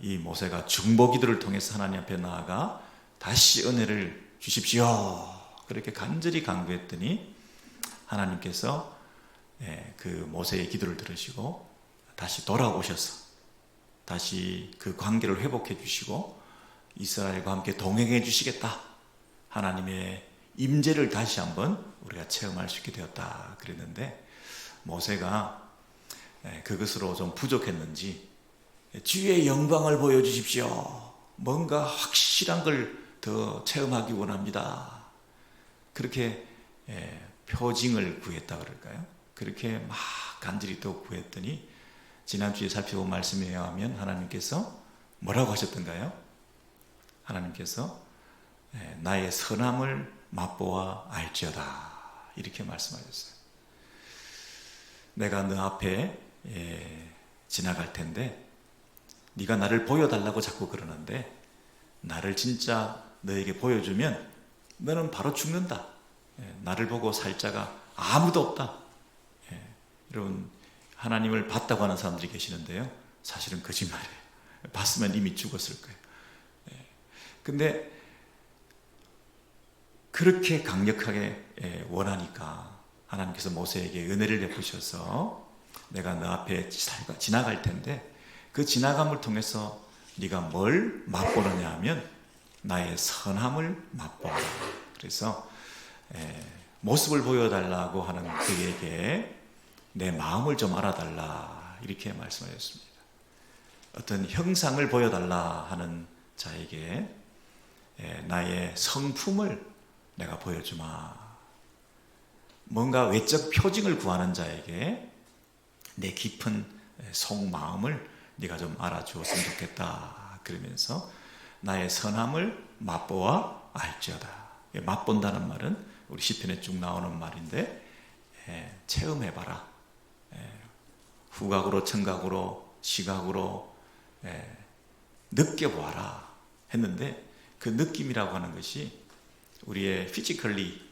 이 모세가 중보기도를 통해서 하나님 앞에 나아가 다시 은혜를 주십시오 그렇게 간절히 간구했더니 하나님께서 그 모세의 기도를 들으시고 다시 돌아오셔서 다시 그 관계를 회복해 주시고 이스라엘과 함께 동행해 주시겠다, 하나님의 임재를 다시 한번 우리가 체험할 수 있게 되었다 그랬는데, 모세가 그것으로 좀 부족했는지 주의 영광을 보여주십시오, 뭔가 확실한 걸 더 체험하기 원합니다, 그렇게 표징을 구했다 그럴까요? 그렇게 막 간절히 또 구했더니 지난주에 살펴본 말씀에 의하면 하나님께서 뭐라고 하셨던가요? 하나님께서 나의 선함을 맛보아 알지어다 이렇게 말씀하셨어요. 내가 너 앞에 지나갈 텐데 네가 나를 보여달라고 자꾸 그러는데 나를 진짜 너에게 보여주면 너는 바로 죽는다. 나를 보고 살 자가 아무도 없다. 여러분, 하나님을 봤다고 하는 사람들이 계시는데요, 사실은 거짓말이에요. 봤으면 이미 죽었을 거예요. 근데 그렇게 강력하게 원하니까 하나님께서 모세에게 은혜를 베푸셔서 내가 너 앞에 지나갈 텐데 그 지나감을 통해서 네가 뭘 맛보느냐 하면 나의 선함을 맛보라. 그래서 모습을 보여달라고 하는 그에게 내 마음을 좀 알아달라 이렇게 말씀하셨습니다. 어떤 형상을 보여달라 하는 자에게 나의 성품을 내가 보여주마. 뭔가 외적 표징을 구하는 자에게 내 깊은 속마음을 네가 좀 알아주었으면 좋겠다 그러면서 나의 선함을 맛보아 알지어다. 맛본다는 말은 우리 시편에 쭉 나오는 말인데 체험해봐라. 후각으로 청각으로 시각으로 느껴보아라 했는데, 그 느낌이라고 하는 것이 우리의 피지컬리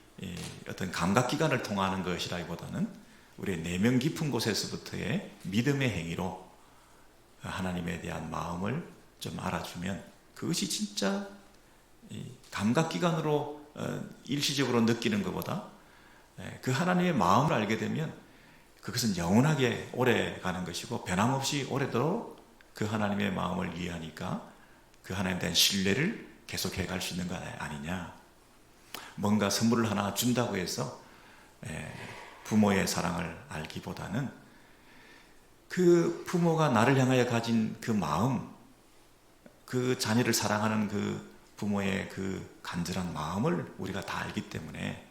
어떤 감각기관을 통하는 것이라기보다는 우리의 내면 깊은 곳에서부터의 믿음의 행위로 하나님에 대한 마음을 좀 알아주면 그것이 진짜 감각기관으로 일시적으로 느끼는 것보다 그 하나님의 마음을 알게 되면 그것은 영원하게 오래 가는 것이고 변함없이 오래도록 그 하나님의 마음을 이해하니까 그 하나님에 대한 신뢰를 계속해 갈 수 있는 거 아니냐. 뭔가 선물을 하나 준다고 해서 부모의 사랑을 알기보다는 그 부모가 나를 향하여 가진 그 마음, 그 자녀를 사랑하는 그 부모의 그 간절한 마음을 우리가 다 알기 때문에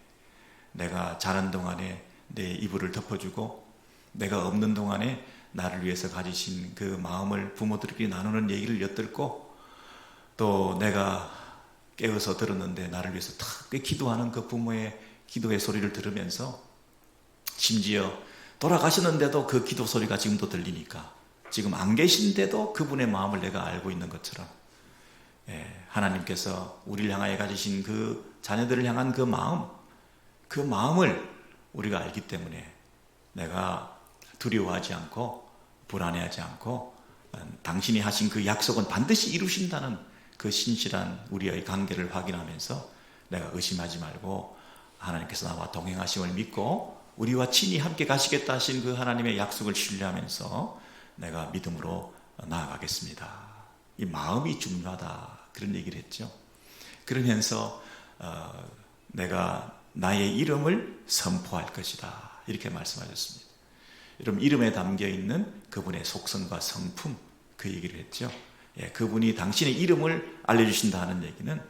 내가 자는 동안에 내 이불을 덮어주고 내가 없는 동안에 나를 위해서 가지신 그 마음을 부모들끼리 나누는 얘기를 엿듣고 또 내가 깨어서 들었는데 나를 위해서 탁 기도하는 그 부모의 기도의 소리를 들으면서 심지어 돌아가셨는데도 그 기도 소리가 지금도 들리니까 지금 안 계신데도 그분의 마음을 내가 알고 있는 것처럼 하나님께서 우리를 향하여 가지신 그 자녀들을 향한 그 마음을 우리가 알기 때문에 내가 두려워하지 않고 불안해하지 않고 당신이 하신 그 약속은 반드시 이루신다는 그 신실한 우리의 관계를 확인하면서 내가 의심하지 말고 하나님께서 나와 동행하심을 믿고 우리와 친히 함께 가시겠다 하신 그 하나님의 약속을 신뢰하면서 내가 믿음으로 나아가겠습니다. 이 마음이 중요하다 그런 얘기를 했죠. 그러면서 내가 나의 이름을 선포할 것이다 이렇게 말씀하셨습니다. 여러분, 이름에 담겨있는 그분의 속성과 성품 그 얘기를 했죠. 그분이 당신의 이름을 알려주신다는 얘기는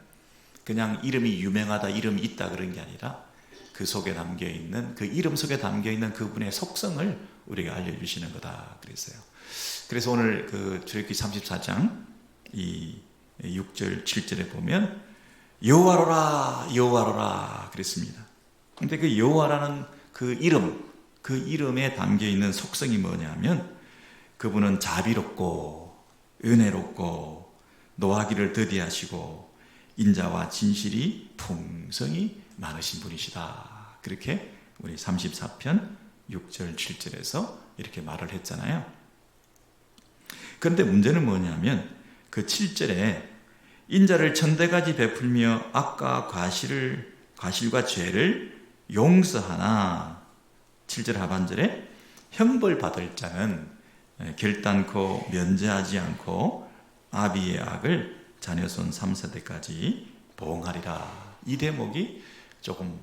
그냥 이름이 유명하다, 이름이 있다 그런 게 아니라 그 속에 담겨있는, 그 이름 속에 담겨있는 그분의 속성을 우리가 알려주시는 거다 그랬어요. 그래서 오늘 그 출애굽기 34장 이 6절 7절에 보면 여호와로라 여호와로라 그랬습니다. 근데 그 여호와라는 그 이름에 담겨있는 속성이 뭐냐면 그분은 자비롭고 은혜롭고 노하기를 더디하시고 인자와 진실이 풍성히 많으신 분이시다. 그렇게 우리 34편 6절 7절에서 이렇게 말을 했잖아요. 그런데 문제는 뭐냐면 그 7절에 인자를 천대까지 베풀며 악과 과실과 죄를 용서하나 7절 하반절에 형벌 받을 자는 결단코 면제하지 않고 아비의 악을 자녀손 3세대까지 보응하리라. 이 대목이 조금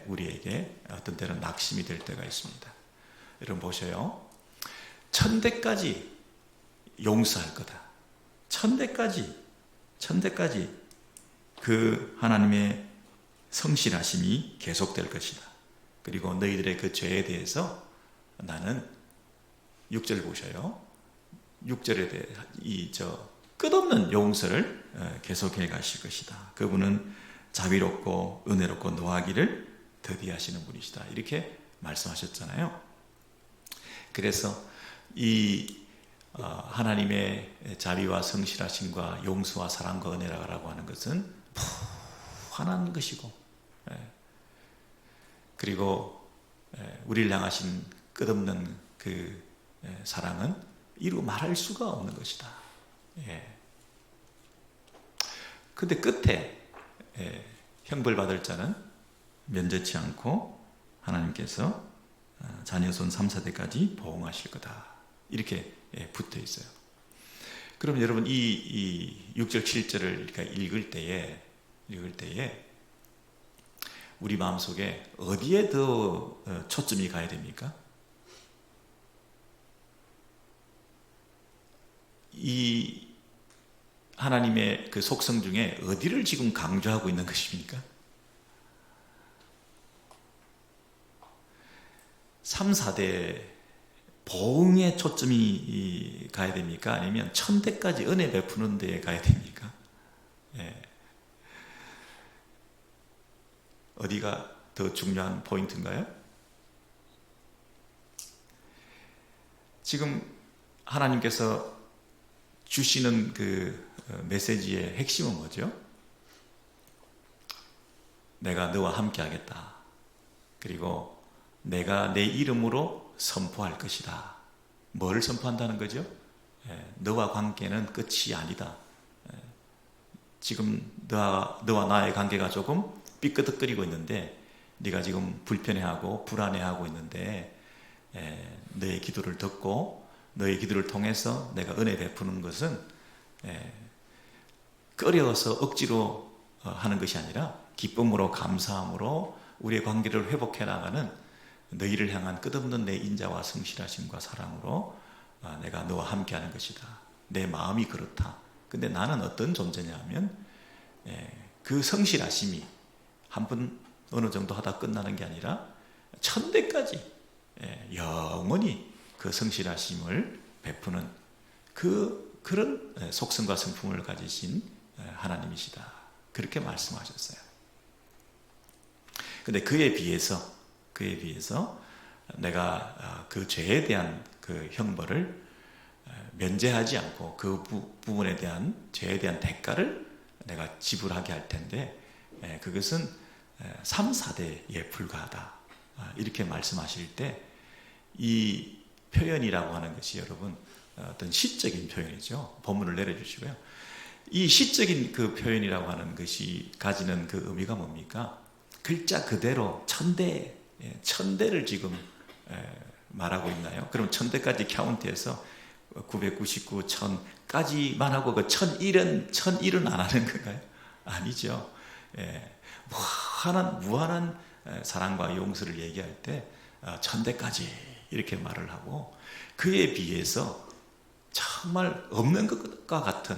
우리에게 어떤 때는 낙심이 될 때가 있습니다. 여러분 보세요. 천대까지 용서할 거다. 천대까지 그 하나님의 성실하심이 계속될 것이다. 그리고 너희들의 그 죄에 대해서 나는 6절 보셔요. 6절에 대해 끝없는 용서를 계속해 가실 것이다. 그분은 자비롭고 은혜롭고 노하기를 더디하시는 분이시다. 이렇게 말씀하셨잖아요. 그래서 이 하나님의 자비와 성실하심과 용서와 사랑과 은혜라고 하는 것은 무한한 것이고, 그리고 우리를 향하신 끝없는 그 사랑은 이루 말할 수가 없는 것이다. 근데 끝에 형벌 받을 자는 면제치 않고 하나님께서 자녀손 3세대까지 보응하실 거다. 이렇게 붙어 있어요. 그럼 여러분 이 6절 7절을 우리가 읽을 때에 우리 마음속에 어디에 더 초점이 가야 됩니까? 이 하나님의 그 속성 중에 어디를 지금 강조하고 있는 것입니까? 3, 4대 보응에 초점이 가야 됩니까? 아니면 천대까지 은혜 베푸는 데에 가야 됩니까? 어디가 더 중요한 포인트인가요? 지금 하나님께서 주시는 그 메시지의 핵심은 뭐죠? 내가 너와 함께 하겠다. 그리고 내가 내 이름으로 선포할 것이다. 뭘 선포한다는 거죠? 너와 관계는 끝이 아니다. 지금 너와 나의 관계가 조금 삐끄덕거리고 있는데 네가 지금 불편해하고 불안해하고 있는데 너의 기도를 듣고 너의 기도를 통해서 내가 은혜 베푸는 것은 꺼려서 억지로 하는 것이 아니라 기쁨으로 감사함으로 우리의 관계를 회복해 나가는 너희를 향한 끝없는 내 인자와 성실하심과 사랑으로 내가 너와 함께하는 것이다. 내 마음이 그렇다. 근데 나는 어떤 존재냐 하면 그 성실하심이 한 번 어느 정도 하다 끝나는 게 아니라 천대까지 영원히 그 성실하심을 베푸는 그런 속성과 성품을 가지신 하나님이시다. 그렇게 말씀하셨어요. 근데 그에 비해서 내가 그 죄에 대한 그 형벌을 면제하지 않고 그 부분에 대한 죄에 대한 대가를 내가 지불하게 할 텐데 그것은 3, 4대에 불과하다. 이렇게 말씀하실 때 이 표현이라고 하는 것이 여러분 어떤 시적인 표현이죠. 본문을 내려주시고요. 이 시적인 그 표현이라고 하는 것이 가지는 그 의미가 뭡니까? 글자 그대로 천대를 지금 말하고 있나요? 그럼 천대까지 카운트해서 999, 1000까지만 하고 그 1001은 안 하는 건가요? 아니죠. 무한한 사랑과 용서를 얘기할 때 천대까지 이렇게 말을 하고 그에 비해서 정말 없는 것과 같은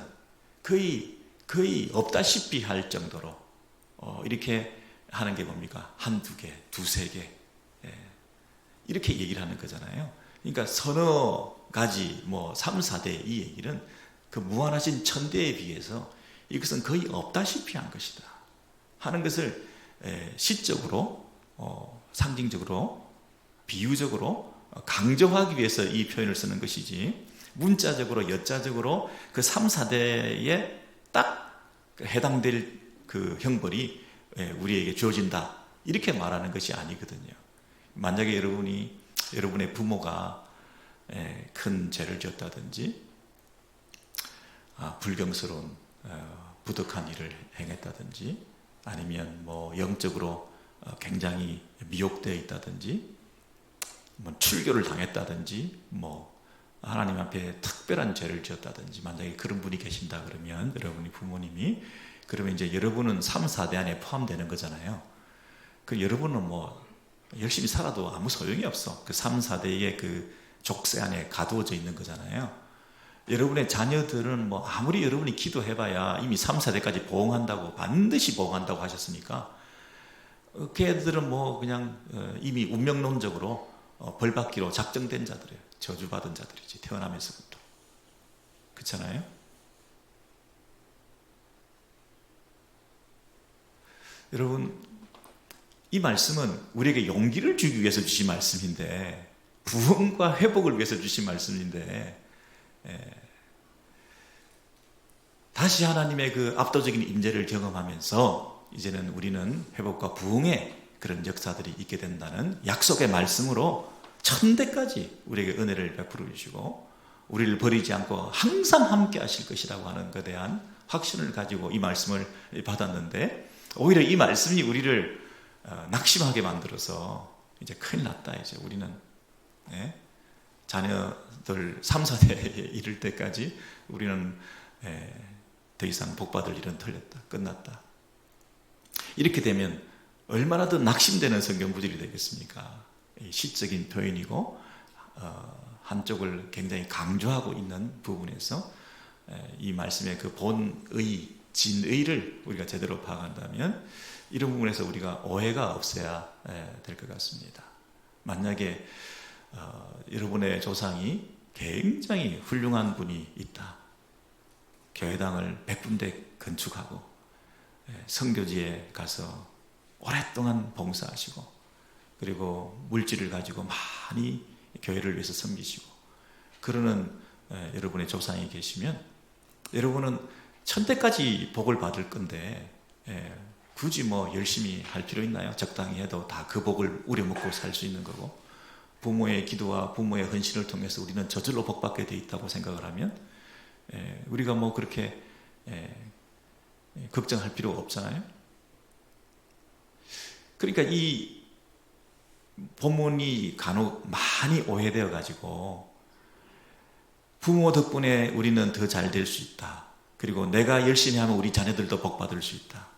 거의 없다시피 할 정도로 이렇게 하는 게 뭡니까? 한두 개, 두세 개 이렇게 얘기를 하는 거잖아요. 그러니까 서너 가지 3, 4대 이 얘기는 그 무한하신 천대에 비해서 이것은 거의 없다시피 한 것이다 하는 것을 시적으로 상징적으로 비유적으로 강조하기 위해서 이 표현을 쓰는 것이지 문자적으로 여자적으로 그 3, 4대에 딱 해당될 그 형벌이 우리에게 주어진다 이렇게 말하는 것이 아니거든요. 만약에 여러분의 부모가 큰 죄를 지었다든지 불경스러운 부득한 일을 행했다든지, 아니면 뭐 영적으로 굉장히 미혹되어 있다든지, 뭐 출교를 당했다든지, 뭐 하나님 앞에 특별한 죄를 지었다든지, 만약에 그런 분이 계신다 그러면, 여러분이 부모님이, 그러면 이제 여러분은 3, 4대 안에 포함되는 거잖아요. 그 여러분은 뭐 열심히 살아도 아무 소용이 없어. 그 3, 4대의 그 족쇄 안에 가두어져 있는 거잖아요. 여러분의 자녀들은 뭐 아무리 여러분이 기도해봐야 이미 3, 4대까지 보응한다고, 반드시 보응한다고 하셨으니까, 걔들은 뭐 그냥 이미 운명론적으로 벌받기로 작정된 자들이에요. 저주받은 자들이지, 태어나면서부터. 그렇잖아요? 여러분, 이 말씀은 우리에게 용기를 주기 위해서 주신 말씀인데, 부흥과 회복을 위해서 주신 말씀인데, 다시 하나님의 그 압도적인 임재를 경험하면서 이제는 우리는 회복과 부흥의 그런 역사들이 있게 된다는 약속의 말씀으로 천대까지 우리에게 은혜를 베풀어 주시고, 우리를 버리지 않고 항상 함께 하실 것이라고 하는 것에 대한 확신을 가지고 이 말씀을 받았는데, 오히려 이 말씀이 우리를 낙심하게 만들어서 이제 큰일 났다, 이제 우리는 자녀들 3, 4대에 이를 때까지 우리는 더 이상 복받을 일은 털렸다, 끝났다. 이렇게 되면 얼마나 더 낙심되는 성경 구절이 되겠습니까? 시적인 표현이고 한쪽을 굉장히 강조하고 있는 부분에서 이 말씀의 그 본의, 진의를 우리가 제대로 파악한다면 이런 부분에서 우리가 오해가 없어야 될 것 같습니다. 만약에 여러분의 조상이 굉장히 훌륭한 분이 있다, 교회당을 100군데 건축하고 선교지에 가서 오랫동안 봉사하시고, 그리고 물질을 가지고 많이 교회를 위해서 섬기시고 그러는 여러분의 조상이 계시면, 여러분은 천대까지 복을 받을 건데 굳이 뭐 열심히 할 필요 있나요? 적당히 해도 다 그 복을 우려먹고 살 수 있는 거고, 부모의 기도와 부모의 헌신을 통해서 우리는 저절로 복받게 돼 있다고 생각을 하면 우리가 뭐 그렇게 걱정할 필요가 없잖아요. 그러니까 이 본문이 간혹 많이 오해되어 가지고, 부모 덕분에 우리는 더 잘 될 수 있다, 그리고 내가 열심히 하면 우리 자녀들도 복받을 수 있다,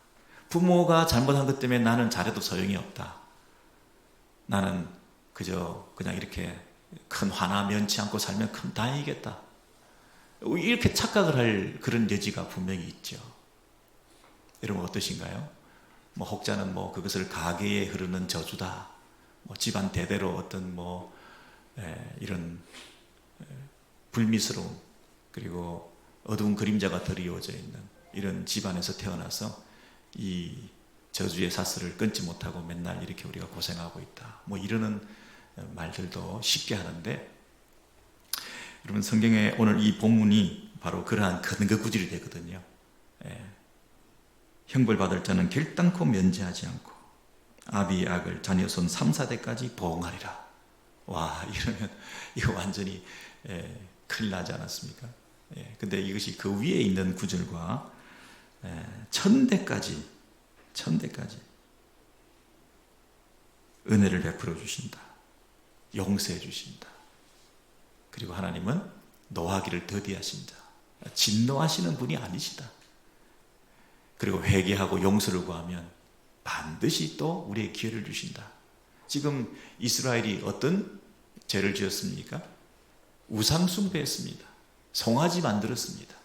부모가 잘못한 것 때문에 나는 잘해도 소용이 없다, 나는 그냥 이렇게 큰 화나 면치 않고 살면 큰 다행이겠다, 이렇게 착각을 할 그런 여지가 분명히 있죠. 여러분 어떠신가요? 뭐 혹자는 뭐 그것을 가계에 흐르는 저주다, 뭐 집안 대대로 어떤 뭐 이런 불미스러움, 그리고 어두운 그림자가 드리워져 있는 이런 집안에서 태어나서 이 저주의 사슬을 끊지 못하고 맨날 이렇게 우리가 고생하고 있다, 뭐 이러는 말들도 쉽게 하는데, 여러분 성경에 오늘 이 본문이 바로 그러한 근거 구절이 되거든요. 형벌받을 자는 결단코 면제하지 않고 아비의 악을 자녀 손 3, 4대까지 보응하리라. 와, 이러면 이거 완전히 큰일 나지 않았습니까? 근데 이것이 그 위에 있는 구절과 천대까지 은혜를 베풀어 주신다, 용서해 주신다. 그리고 하나님은 노하기를 더디하신다, 진노하시는 분이 아니시다. 그리고 회개하고 용서를 구하면 반드시 또 우리의 기회를 주신다. 지금 이스라엘이 어떤 죄를 지었습니까? 우상 숭배했습니다. 송아지 만들었습니다.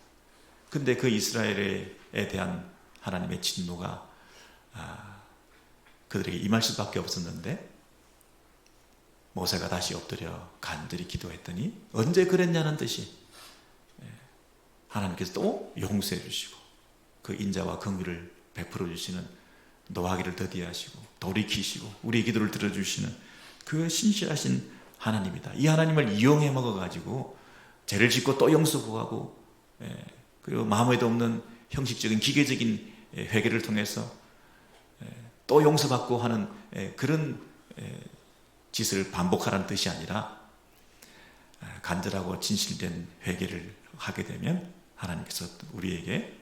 근데 그 이스라엘에 대한 하나님의 진노가 그들에게 임할 수밖에 없었는데, 모세가 다시 엎드려 간절히 기도했더니 언제 그랬냐는 듯이 하나님께서 또 용서해 주시고 그 인자와 긍휼을 베풀어 주시는, 노하기를 더디하시고 돌이키시고 우리의 기도를 들어주시는 그 신실하신 하나님이다. 이 하나님을 이용해 먹어가지고 죄를 짓고 또 용서 구하고, 그리고 마음에도 없는 형식적인 기계적인 회개를 통해서 또 용서받고 하는 그런 짓을 반복하라는 뜻이 아니라, 간절하고 진실된 회개를 하게 되면 하나님께서 우리에게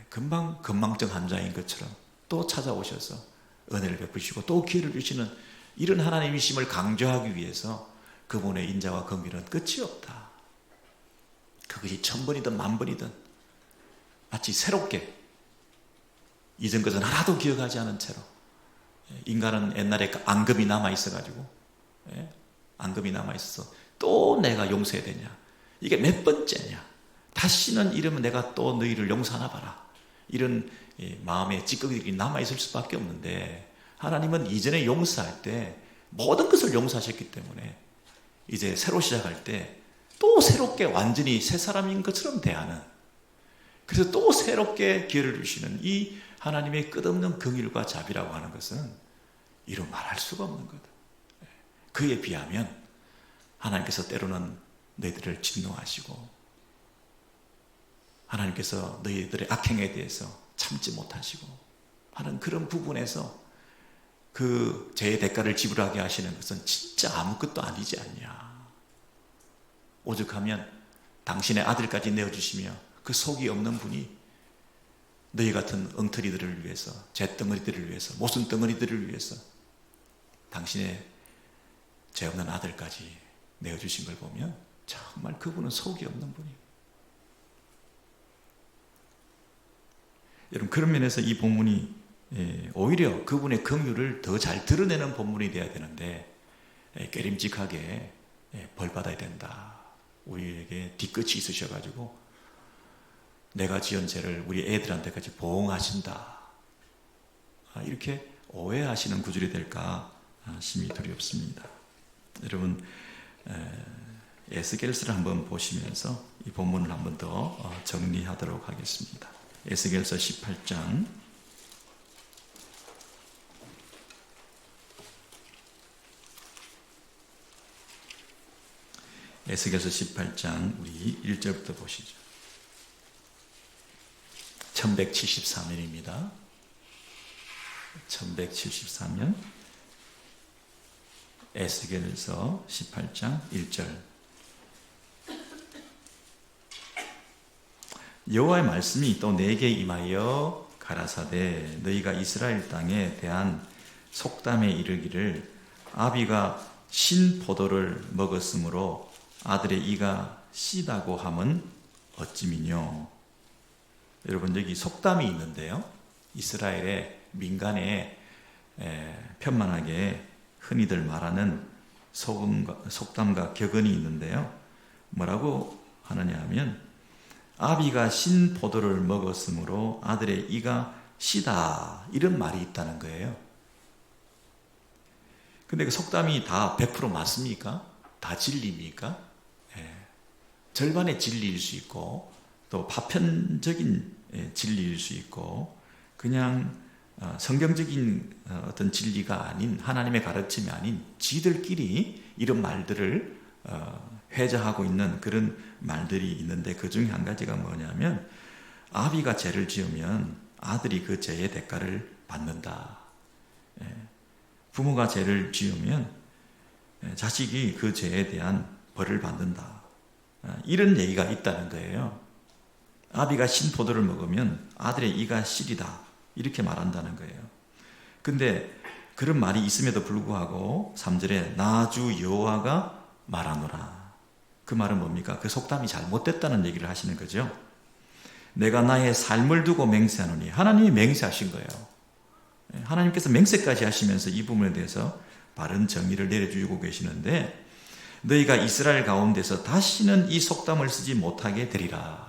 금방 건망증 환자인 것처럼 또 찾아오셔서 은혜를 베푸시고 또 기회를 주시는 이런 하나님이심을 강조하기 위해서 그분의 인자와 긍휼은 끝이 없다. 그것이 1000번이든 10,000번이든 마치 새롭게 이전 것은 하나도 기억하지 않은 채로 인간은 옛날에 앙금이 남아있어가지고 앙금이 남아있어서 또 내가 용서해야 되냐, 이게 몇 번째냐, 다시는 이러면 내가 또 너희를 용서하나 봐라, 이런 마음의 찌꺼기들이 남아있을 수밖에 없는데 하나님은 이전에 용서할 때 모든 것을 용서하셨기 때문에 이제 새로 시작할 때 또 새롭게 완전히 새 사람인 것처럼 대하는, 그래서 또 새롭게 기회를 주시는 이 하나님의 끝없는 긍휼과 자비라고 하는 것은 이루 말할 수가 없는 거다. 그에 비하면 하나님께서 때로는 너희들을 진노하시고 하나님께서 너희들의 악행에 대해서 참지 못하시고 하는 그런 부분에서 그 죄의 대가를 지불하게 하시는 것은 진짜 아무것도 아니지 않냐. 오죽하면 당신의 아들까지 내어주시며 그 속이 없는 분이 너희 같은 엉터리들을 위해서, 잿덩어리들을 위해서, 모순덩어리들을 위해서 당신의 죄 없는 아들까지 내어주신 걸 보면 정말 그분은 속이 없는 분이에요. 여러분, 그런 면에서 이 본문이 오히려 그분의 긍휼을 더 잘 드러내는 본문이 되어야 되는데 깨림직하게 벌받아야 된다, 우리에게 뒤끝이 있으셔가지고 내가 지은 죄를 우리 애들한테까지 보응하신다, 이렇게 오해하시는 구절이 될까 심히 두렵습니다. 여러분, 에스겔서를 한번 보시면서 이 본문을 한번 더 정리하도록 하겠습니다. 에스겔서 18장 에스겔서 18장 우리 1절부터 보시죠. 1173년입니다. 1173년 에스겔서 18장 1절. 여호와의 말씀이 또 내게 임하여 가라사대 너희가 이스라엘 땅에 대한 속담에 이르기를 아비가 신 포도를 먹었으므로 아들의 이가 씨다고 함은 어찌미뇨. 여러분, 여기 속담이 있는데요, 이스라엘의 민간에 편만하게 흔히들 말하는 속담과 격언이 있는데요, 뭐라고 하느냐 하면 아비가 신 포도를 먹었으므로 아들의 이가 씨다, 이런 말이 있다는 거예요. 근데 그 속담이 다 100% 맞습니까? 다 진리입니까? 절반의 진리일 수 있고 또 파편적인 진리일 수 있고 그냥 성경적인 어떤 진리가 아닌, 하나님의 가르침이 아닌 지들끼리 이런 말들을 회자하고 있는 그런 말들이 있는데, 그 중에 한 가지가 뭐냐면 아비가 죄를 지으면 아들이 그 죄의 대가를 받는다. 부모가 죄를 지으면 자식이 그 죄에 대한 벌을 받는다, 이런 얘기가 있다는 거예요. 아비가 신포도를 먹으면 아들의 이가 씨리다, 이렇게 말한다는 거예요. 근데 그런 말이 있음에도 불구하고 3절에 나주 여호와가 말하노라, 그 말은 뭡니까? 그 속담이 잘못됐다는 얘기를 하시는 거죠. 내가 나의 삶을 두고 맹세하노니, 하나님이 맹세하신 거예요. 하나님께서 맹세까지 하시면서 이 부분에 대해서 바른 정의를 내려주고 계시는데, 너희가 이스라엘 가운데서 다시는 이 속담을 쓰지 못하게 되리라.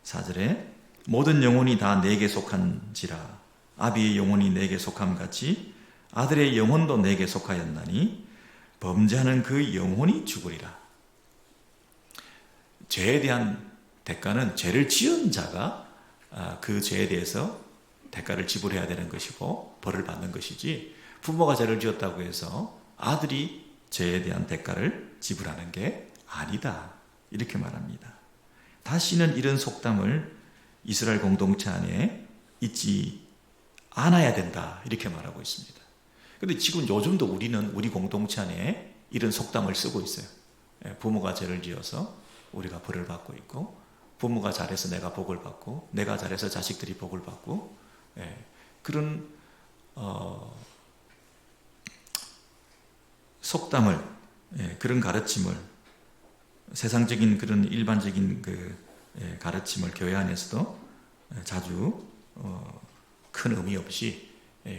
4절에 모든 영혼이 다 내게 속한지라 아비의 영혼이 내게 속함 같이 아들의 영혼도 내게 속하였나니 범죄하는 그 영혼이 죽으리라. 죄에 대한 대가는 죄를 지은 자가 그 죄에 대해서 대가를 지불해야 되는 것이고 벌을 받는 것이지, 부모가 죄를 지었다고 해서 아들이 죄에 대한 대가를 지불하는 게 아니다, 이렇게 말합니다. 다시는 이런 속담을 이스라엘 공동체 안에 있지 않아야 된다, 이렇게 말하고 있습니다. 그런데 지금 요즘도 우리는 우리 공동체 안에 이런 속담을 쓰고 있어요. 부모가 죄를 지어서 우리가 벌을 받고 있고, 부모가 잘해서 내가 복을 받고, 내가 잘해서 자식들이 복을 받고, 그런 속담을, 그런 가르침을, 세상적인 그런 일반적인 그 가르침을 교회 안에서도 자주 큰 의미 없이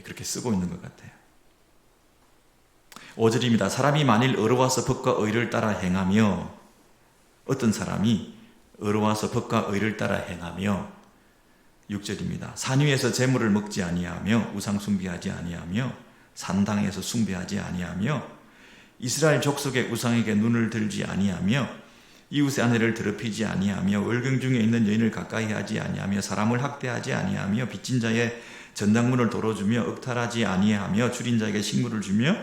그렇게 쓰고 있는 것 같아요. 5절입니다. 사람이 만일 의로워서 법과 의를 따라 행하며, 어떤 사람이 의로워서 법과 의를 따라 행하며, 6절입니다. 산 위에서 재물을 먹지 아니하며 우상 숭배하지 아니하며 산당에서 숭배하지 아니하며 이스라엘 족속의 우상에게 눈을 들지 아니하며 이웃의 아내를 더럽히지 아니하며 월경 중에 있는 여인을 가까이 하지 아니하며 사람을 학대하지 아니하며 빚진 자의 전당물을 도로주며 억탈하지 아니하며 줄인 자에게 식물을 주며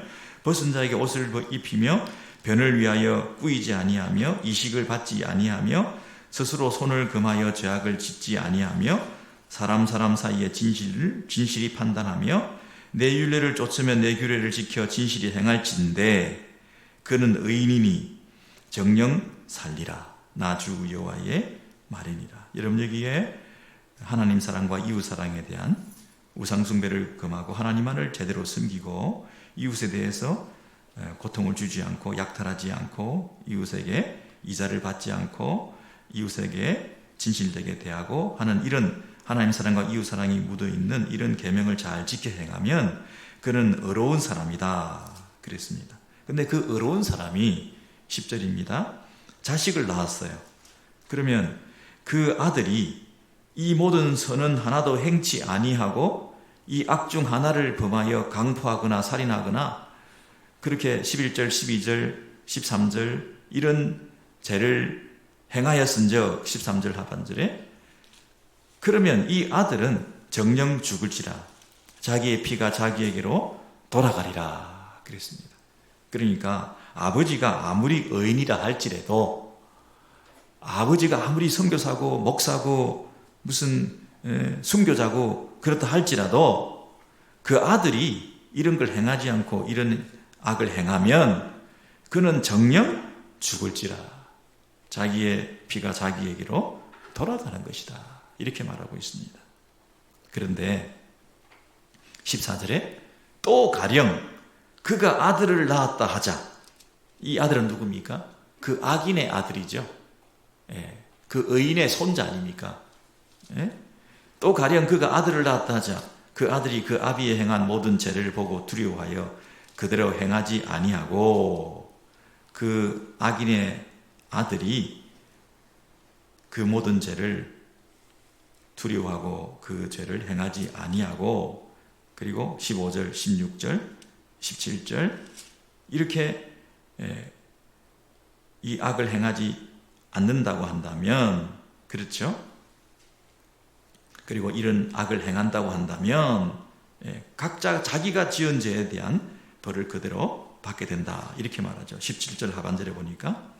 벗은 자에게 옷을 입히며 변을 위하여 꾸이지 아니하며 이식을 받지 아니하며 스스로 손을 금하여 죄악을 짓지 아니하며 사람 사이에 진실이 판단하며 내 율례를 쫓으며 내 규례를 지켜 진실이 행할진대 그는 의인이니 정령 살리라. 나 주 여호와의 말이니라. 여러분, 여기에 하나님 사랑과 이웃 사랑에 대한 우상 숭배를 금하고 하나님만을 제대로 섬기고 이웃에 대해서 고통을 주지 않고 약탈하지 않고 이웃에게 이자를 받지 않고 이웃에게 진실되게 대하고 하는 이런 하나님 사랑과 이웃 사랑이 묻어있는 이런 계명을 잘 지켜 행하면 그는 의로운 사람이다 그랬습니다. 근데 그 의로운 사람이 10절입니다. 자식을 낳았어요. 그러면 그 아들이 이 모든 선은 하나도 행치 아니하고 이 악 중 하나를 범하여 강포하거나 살인하거나 그렇게 11절, 12절, 13절 이런 죄를 행하였은즉 13절 하반절에 그러면 이 아들은 정령 죽을지라 자기의 피가 자기에게로 돌아가리라 그랬습니다. 그러니까 아버지가 아무리 의인이라 할지라도 아버지가 아무리 선교사고 목사고 무슨 순교자고 그렇다 할지라도 그 아들이 이런 걸 행하지 않고 이런 악을 행하면 그는 정령 죽을지라 자기의 피가 자기에게로 돌아가는 것이다. 이렇게 말하고 있습니다. 그런데 14절에 또 가령 그가 아들을 낳았다 하자. 이 아들은 누굽니까? 그 악인의 아들이죠. 그 의인의 손자 아닙니까? 또 가령 그가 아들을 낳았다 하자. 그 아들이 그 아비의 행한 모든 죄를 보고 두려워하여 그대로 행하지 아니하고 그 악인의 아들이 그 모든 죄를 두려워하고 그 죄를 행하지 아니하고 그리고 15절, 16절, 17절 이렇게 이 악을 행하지 않는다고 한다면 그렇죠? 그리고 이런 악을 행한다고 한다면 각자 자기가 지은 죄에 대한 벌을 그대로 받게 된다 이렇게 말하죠. 17절 하반절에 보니까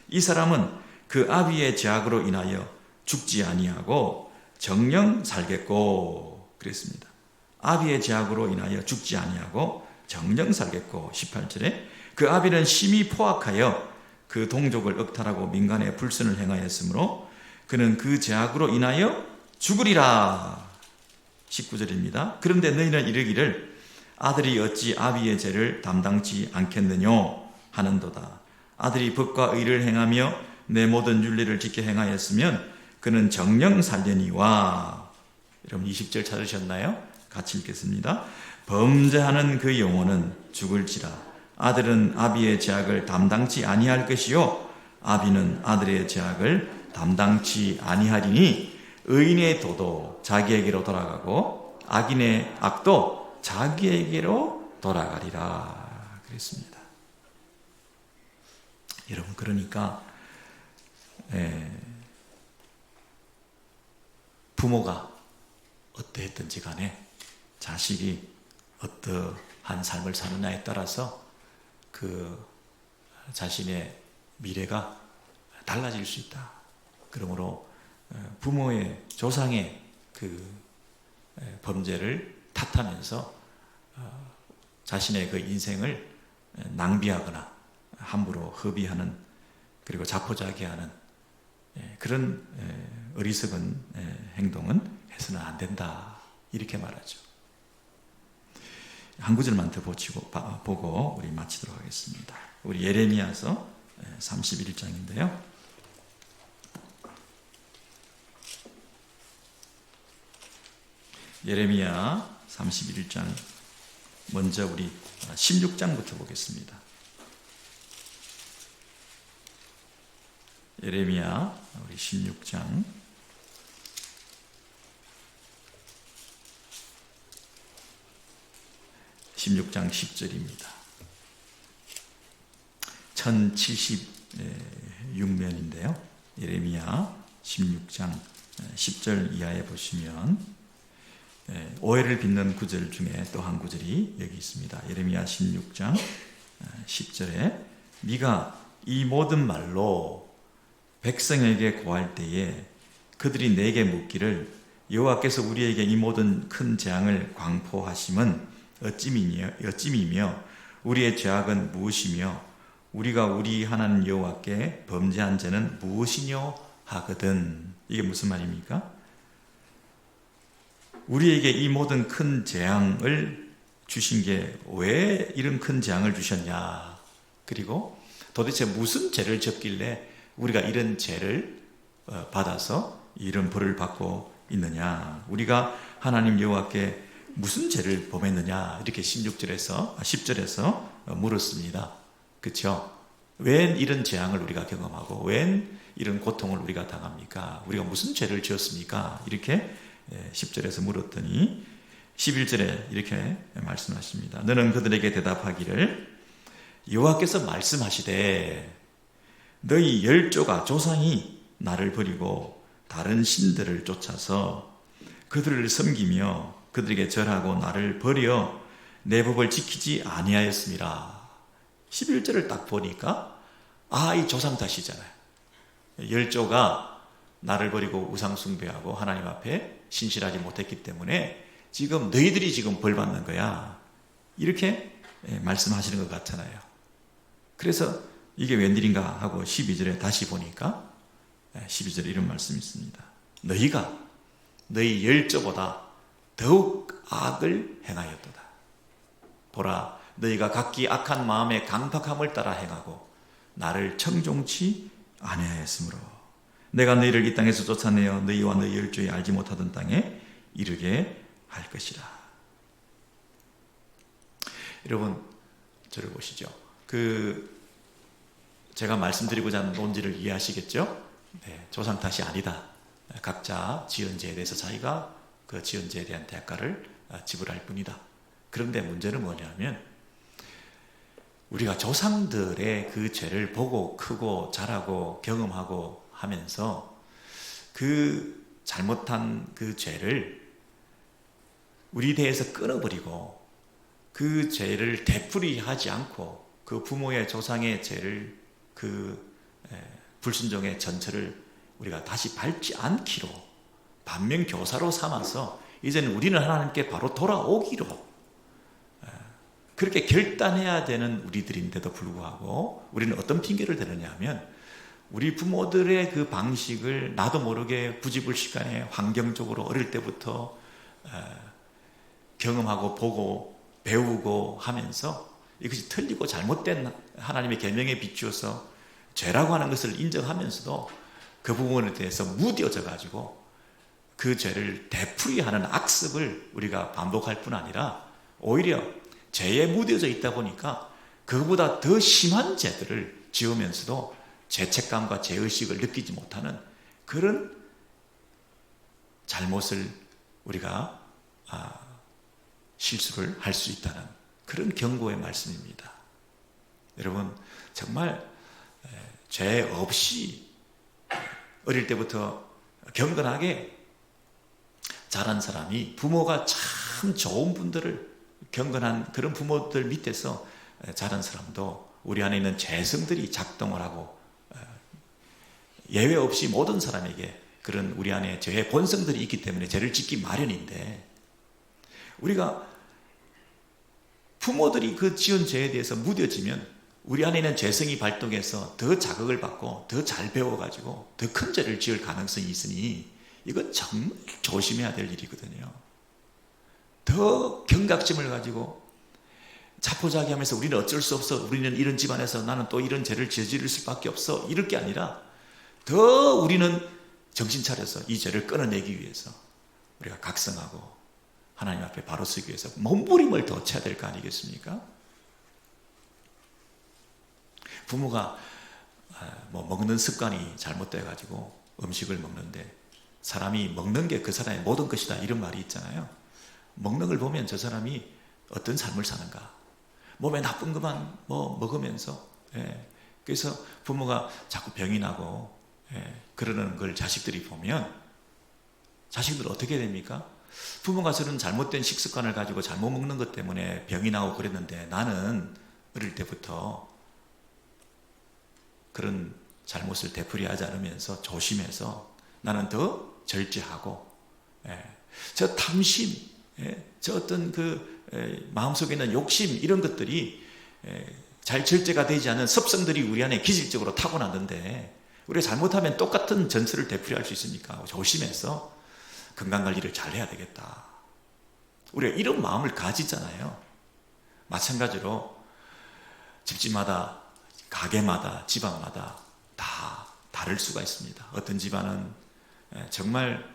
이 사람은 그 아비의 죄악으로 인하여 죽지 아니하고 정령 살겠고 그랬습니다. 아비의 죄악으로 인하여 죽지 아니하고 정령 살겠고 18절에 그 아비는 심히 포악하여 그 동족을 억탈하고 민간에 불선을 행하였으므로 그는 그 죄악으로 인하여 죽으리라 19절입니다. 그런데 너희는 이르기를 아들이 어찌 아비의 죄를 담당치 않겠느뇨 하는도다. 아들이 법과 의를 행하며 내 모든 율례를 지켜 행하였으면 그는 정령 살려니와 여러분 20절 찾으셨나요? 같이 읽겠습니다. 범죄하는 그 영혼은 죽을지라 아들은 아비의 죄악을 담당치 아니할 것이요 아비는 아들의 죄악을 담당치 아니하리니 의인의 도도 자기에게로 돌아가고 악인의 악도 자기에게로 돌아가리라 그랬습니다. 여러분 그러니까 부모가 어떠했든지 간에 자식이 어떠한 삶을 사느냐에 따라서 그 자신의 미래가 달라질 수 있다. 그러므로 부모의 조상의 그 범죄를 탓하면서 자신의 그 인생을 낭비하거나 함부로 허비하는 그리고 자포자기하는 그런 어리석은 행동은 해서는 안 된다. 이렇게 말하죠. 한 구절만 더 보고 우리 마치도록 하겠습니다. 우리 예레미야서 31장인데요. 예레미야 31장 먼저 우리 16장부터 보겠습니다. 예레미야 우리 16장 10절입니다. 1076면인데요. 예레미야 16장 10절 이하에 보시면 오해를 빚는 구절 중에 또 한 구절이 여기 있습니다. 예레미야 16장 10절에 네가 이 모든 말로 백성에게 고할 때에 그들이 내게 묻기를 여호와께서 우리에게 이 모든 큰 재앙을 광포하심은 어찌미며 우리의 죄악은 무엇이며 우리가 우리 하나님 여호와께 범죄한 죄는 무엇이뇨 하거든. 이게 무슨 말입니까? 우리에게 이 모든 큰 재앙을 주신 게 왜 이런 큰 재앙을 주셨냐? 그리고 도대체 무슨 죄를 졌길래 우리가 이런 죄를 받아서 이런 벌을 받고 있느냐? 우리가 하나님 여호와께 무슨 죄를 범했느냐? 이렇게 10절에서 물었습니다. 그렇죠? 왜 이런 재앙을 우리가 경험하고 왜 이런 고통을 우리가 당합니까? 우리가 무슨 죄를 지었습니까? 이렇게 10절에서 물었더니 11절에 이렇게 말씀하십니다. 너는 그들에게 대답하기를 여호와께서 말씀하시되 너희 열조가 조상이 나를 버리고 다른 신들을 쫓아서 그들을 섬기며 그들에게 절하고 나를 버려 내 법을 지키지 아니하였습니다. 11절을 딱 보니까 이 조상 탓이잖아요. 열조가 나를 버리고 우상 숭배하고 하나님 앞에 신실하지 못했기 때문에 지금 너희들이 지금 벌 받는 거야. 이렇게 말씀하시는 것 같잖아요. 그래서 이게 웬일인가 하고 12절에 다시 보니까 12절에 이런 말씀이 있습니다. 너희가 너희 열조보다 더욱 악을 행하였도다. 보라, 너희가 각기 악한 마음의 강팍함을 따라 행하고 나를 청종치 아니하였으므로 내가 너희를 이 땅에서 쫓아내어 너희와 너희 열조에 알지 못하던 땅에 이르게 할 것이라. 여러분, 저를 보시죠. 제가 말씀드리고자 하는 논지를 이해하시겠죠? 조상 탓이 아니다. 각자 지은 죄에 대해서 자기가 그 지은 죄에 대한 대가를 지불할 뿐이다. 그런데 문제는 뭐냐면 우리가 조상들의 그 죄를 보고 크고 자라고 경험하고 하면서 그 잘못한 그 죄를 우리 대해서 끊어버리고 그 죄를 되풀이하지 않고 그 부모의 조상의 죄를 불순종의 전철을 우리가 다시 밟지 않기로 반면교사로 삼아서 이제는 우리는 하나님께 바로 돌아오기로 그렇게 결단해야 되는 우리들인데도 불구하고 우리는 어떤 핑계를 대느냐 하면 우리 부모들의 그 방식을 나도 모르게 부지불식간에 환경적으로 어릴 때부터 경험하고 보고 배우고 하면서 이것이 틀리고 잘못된 하나님의 계명에 비추어서 죄라고 하는 것을 인정하면서도 그 부분에 대해서 무뎌져 가지고 그 죄를 되풀이하는 악습을 우리가 반복할 뿐 아니라 오히려 죄에 무뎌져 있다 보니까 그보다 더 심한 죄들을 지으면서도 죄책감과 죄의식을 느끼지 못하는 그런 잘못을 우리가 실수를 할 수 있다는 그런 경고의 말씀입니다. 여러분, 정말 죄 없이 어릴 때부터 경건하게 자란 사람이 부모가 참 좋은 분들을 경건한 그런 부모들 밑에서 자란 사람도 우리 안에 있는 죄성들이 작동을 하고 예외 없이 모든 사람에게 그런 우리 안에 죄의 본성들이 있기 때문에 죄를 짓기 마련인데 우리가 부모들이 그 지은 죄에 대해서 무뎌지면 우리 안에 있는 죄성이 발동해서 더 자극을 받고 더 잘 배워가지고 더 큰 죄를 지을 가능성이 있으니 이건 정말 조심해야 될 일이거든요. 더 경각심을 가지고 자포자기하면서 우리는 어쩔 수 없어, 우리는 이런 집안에서 나는 또 이런 죄를 저지를 수밖에 없어, 이럴 게 아니라 더 우리는 정신 차려서 이 죄를 끊어내기 위해서 우리가 각성하고 하나님 앞에 바로 서기 위해서 몸부림을 더 쳐야 될 거 아니겠습니까? 부모가 먹는 습관이 잘못돼가지고 음식을 먹는데 사람이 먹는 게 그 사람의 모든 것이다, 이런 말이 있잖아요. 먹는 걸 보면 저 사람이 어떤 삶을 사는가, 몸에 나쁜 것만 먹으면서, 그래서 부모가 자꾸 병이 나고 그러는 걸 자식들이 보면 자식들 어떻게 됩니까? 부모가 저런 잘못된 식습관을 가지고 잘못 먹는 것 때문에 병이 나고 그랬는데 나는 어릴 때부터 그런 잘못을 되풀이하지 않으면서 조심해서 나는 더 절제하고, 저 탐심, 저 어떤 마음속에 있는 욕심, 이런 것들이 잘 절제가 되지 않은 습성들이 우리 안에 기질적으로 타고났는데 우리가 잘못하면 똑같은 전설을 되풀이할 수 있으니까 조심해서 건강관리를 잘 해야 되겠다. 우리가 이런 마음을 가지잖아요. 마찬가지로 집집마다, 가게마다, 집안마다 다 다를 수가 있습니다. 어떤 집안은 정말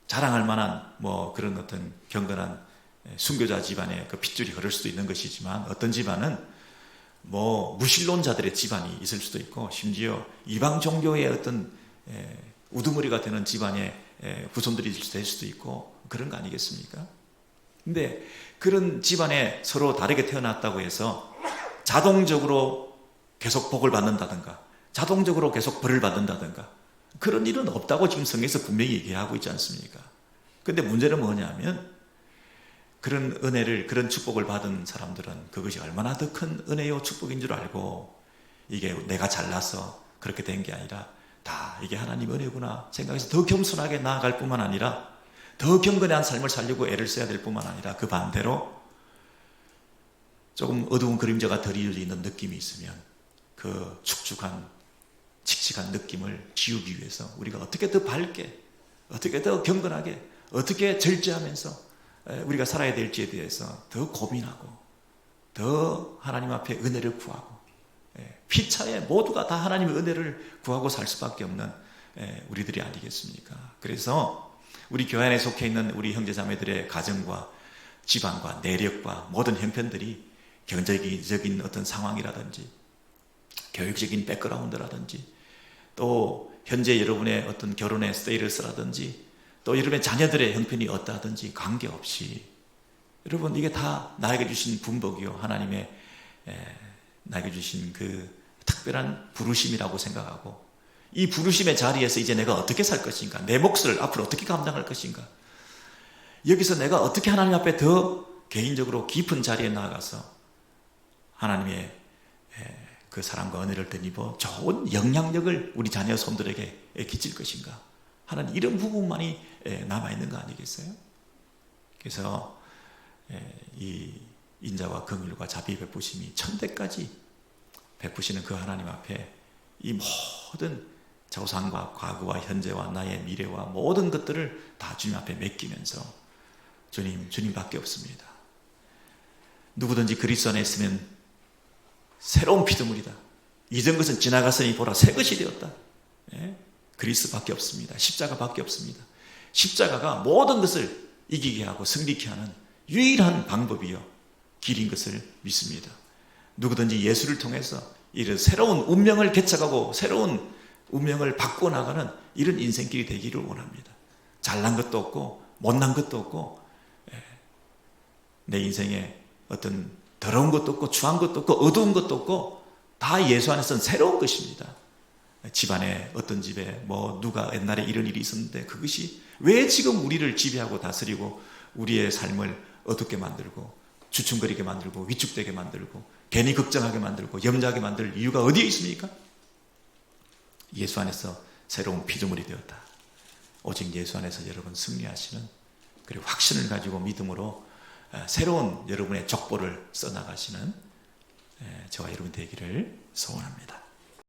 자랑할 만한 그런 어떤 경건한 순교자 집안의 그 핏줄이 흐를 수도 있는 것이지만, 어떤 집안은 무신론자들의 집안이 있을 수도 있고, 심지어 이방 종교의 어떤 우두머리가 되는 집안의 후손들이 될 수도 있고, 그런 거 아니겠습니까? 근데 그런 집안에 서로 다르게 태어났다고 해서 자동적으로 계속 복을 받는다든가 자동적으로 계속 벌을 받는다든가 그런 일은 없다고 지금 성경에서 분명히 얘기하고 있지 않습니까? 근데 문제는 뭐냐면, 그런 은혜를, 그런 축복을 받은 사람들은 그것이 얼마나 더 큰 은혜요 축복인 줄 알고, 이게 내가 잘나서 그렇게 된 게 아니라 다 이게 하나님 은혜구나 생각해서 더 겸손하게 나아갈 뿐만 아니라 더 경건한 삶을 살려고 애를 써야 될 뿐만 아니라, 그 반대로 조금 어두운 그림자가 덜 이어지는 느낌이 있으면 그 축축한 칙칙한 느낌을 지우기 위해서 우리가 어떻게 더 밝게, 어떻게 더 경건하게, 어떻게 절제하면서 우리가 살아야 될지에 대해서 더 고민하고 더 하나님 앞에 은혜를 구하고, 피차에 모두가 다 하나님의 은혜를 구하고 살 수밖에 없는 우리들이 아니겠습니까? 그래서 우리 교회 안에 속해 있는 우리 형제자매들의 가정과 집안과 내력과 모든 형편들이 경제적인 어떤 상황이라든지 교육적인 백그라운드라든지 또 현재 여러분의 어떤 결혼의 스테이터스라든지 또 여러분의 자녀들의 형편이 어떠하든지 관계없이, 여러분 이게 다 나에게 주신 분복이요, 하나님의 나에게 주신 그 특별한 부르심이라고 생각하고, 이 부르심의 자리에서 이제 내가 어떻게 살 것인가, 내 몫을 앞으로 어떻게 감당할 것인가, 여기서 내가 어떻게 하나님 앞에 더 개인적으로 깊은 자리에 나아가서 하나님의 그 사랑과 은혜를 덧입어 좋은 영향력을 우리 자녀 손들에게 끼칠 것인가 하는 이런 부분만이 남아있는 거 아니겠어요? 그래서 이 인자와 긍휼과 자비 베푸심이 천대까지 베푸시는 그 하나님 앞에 이 모든 조상과 과거와 현재와 나의 미래와 모든 것들을 다 주님 앞에 맡기면서 주님밖에 없습니다. 누구든지 그리스도 안에 있으면 새로운 피조물이다. 이전 것은 지나갔으니 보라 새 것이 되었다. 그리스도밖에 없습니다. 십자가밖에 없습니다. 십자가가 모든 것을 이기게 하고 승리케 하는 유일한 방법이요 길인 것을 믿습니다. 누구든지 예수를 통해서 이런 새로운 운명을 개척하고 새로운 운명을 바꿔 나가는 이런 인생길이 되기를 원합니다. 잘난 것도 없고 못난 것도 없고 내 인생에 어떤 더러운 것도 없고 추한 것도 없고 어두운 것도 없고 다 예수 안에서는 새로운 것입니다. 집안에 어떤 집에 누가 옛날에 이런 일이 있었는데 그것이 왜 지금 우리를 지배하고 다스리고 우리의 삶을 어둡게 만들고 주춤거리게 만들고 위축되게 만들고 괜히 걱정하게 만들고 염려하게 만들 이유가 어디에 있습니까? 예수 안에서 새로운 피조물이 되었다. 오직 예수 안에서 여러분 승리하시는, 그리고 확신을 가지고 믿음으로 새로운 여러분의 족보를 써나가시는 저와 여러분 되기를 소원합니다.